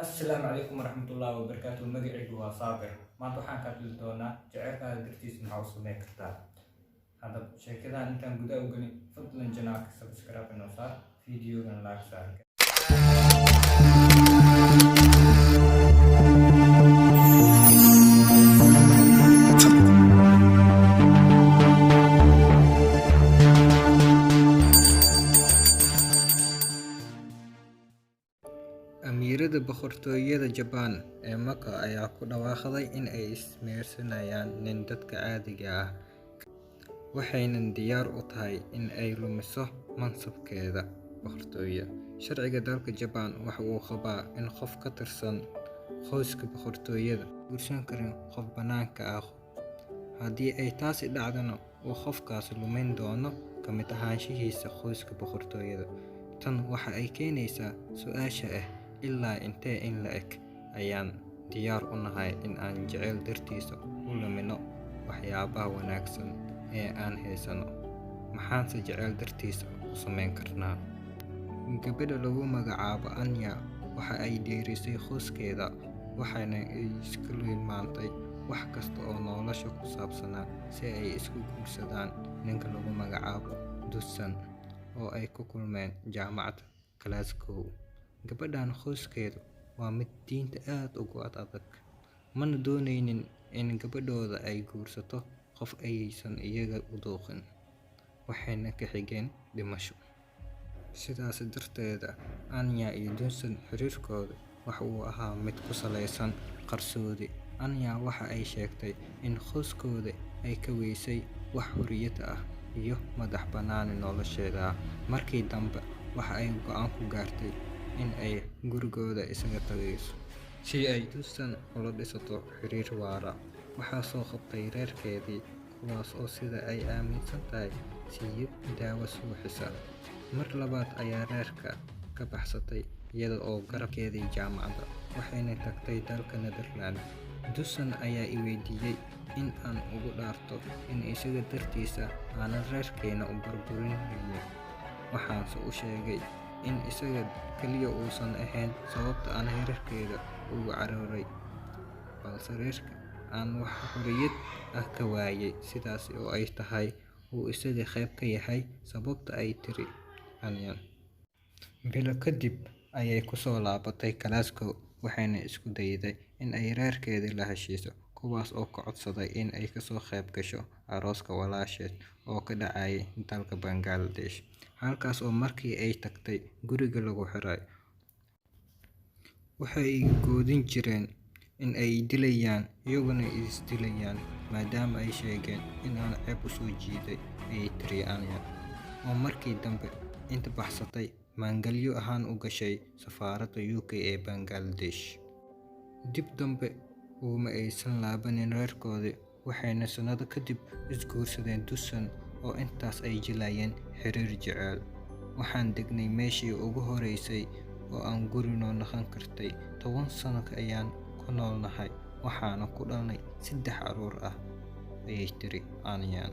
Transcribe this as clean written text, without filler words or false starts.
Asalaamu calaykum waraxmatullaahi wabarakaatuh. Magacaygu waa Saabir. Maanta waxaan ka hadli doonaa jaceylkaaga dartiisa maxaa u samayn kartaa. Haddaba sheekadan intaan gudaha u gelin, fadlan janaalka subscribe inoo saar, fiidiyogan like saar. Amiirada boqortooyada Japan ee Maka ayaa ku dhawaaqday in ay ismeersanayaan nin dadka caadiga ah, waxayna diyaar u tahay in ay lumiso mansabkeeda boqortooyo. Sharciga dalka Japan waxa uu qabaa in qof ka tirsan qoyska boqortooyada guursan karin qof bannaanka ah. Haddii ay taasi dhacdana, uu qofkaas lumin doono ka mid ahaanshihiisa qoyska boqortooyada. Tan waxa ay keenaysaa su'aasha ah, ilaa intee in la eg ayaan diyaar u nahay in aan jacayl dartiisa u lumino waxyaabaha wanaagsan ee aan haysano? Maxaanse jacayl dartiisa u samayn karnaa? Gabadha lagu magacaabo Anya waxa ay dheerisay qoyskeeda, waxaana ay iska hilmaantay wax kasta oo nolosha ku saabsanaa si ay isku guursadaan ninka lagu magacaabo Dusan, oo ay ku kulmeen jaamacadda Glasgow. Gabadhan qoyskeedu waa mid diinta aad ugu adag, mana doonaynin in gabadhooda ay guursato qof aysan iyaga u dooqin, waxayna ka xigeen dhimasho. Sidaas darteed, Anya iyo Dusan xiriirkooda waxa uu ahaa mid ku saleysan qarsoodi. Anya waxa ay sheegtay in qoyskooda ay ka weysay wax xorriyad ah iyo madax bannaani nolosheeda. Markii dambe waxa ay go'aan ku gaartay in ay gurigooda isaga tagayso si ay Dusan ula dhisato xiriir waara. Waxaa soo qabtay reerkeedii, kuwaas oo sida ay aaminsan tahay siiyay daawo suuxisa. Mar labaad ayaa reerka ka baxsatay iyada oo garabkeedii jaamacadda, waxayna tagtay dalka Netherland. Dusan ayaa i weydiiyay in aan ugu dhaarto in isaga dartiisa aanan reerkeena u burburinaynin. Waxaanse u sheegay in isaga kaliya uusan ahayn sababta aan reerkeeda uga cararay, balse reerka aan wax xorriyad ah ka waayay, sidaas oo ay tahay uu isaga qayb ka yahay sababta, ay tiri Anya. Bilo kadib ayay ku soo laabatay Glasgow, waxayna isku dayday in ay reerkeedii la heshiiso, kuwaas oo ka codsaday in ay kasoo qayb gasho arooska walaasheed oo ka dhacayay dalka Bangladesh. Halkaas oo markii ay tagtay guriga lagu xiray, waxay goodin jireen in ay dilayaan, iyaguna is dilayaan maadaama ay sheegeen in aan ceeb u soo jiiday, ayay tiri Anya, oo markii dambe inta baxsatay maangalyo ahaan u gashay safaaradda UK ee Bangladesh. Dib dambe uma aysan laabanin reerkoodii, waxayna sanado kadib isguursadeen Dusan, oo intaas ay jilayeen xiriir jacayl. Waxaan degnay meeshii ugu horeysay oo aan guri noo noqon kartay. 10 sano ayaan ku noolnahay, waxaana ku dhalnay 3 carruur ah, ayay tiri Anya.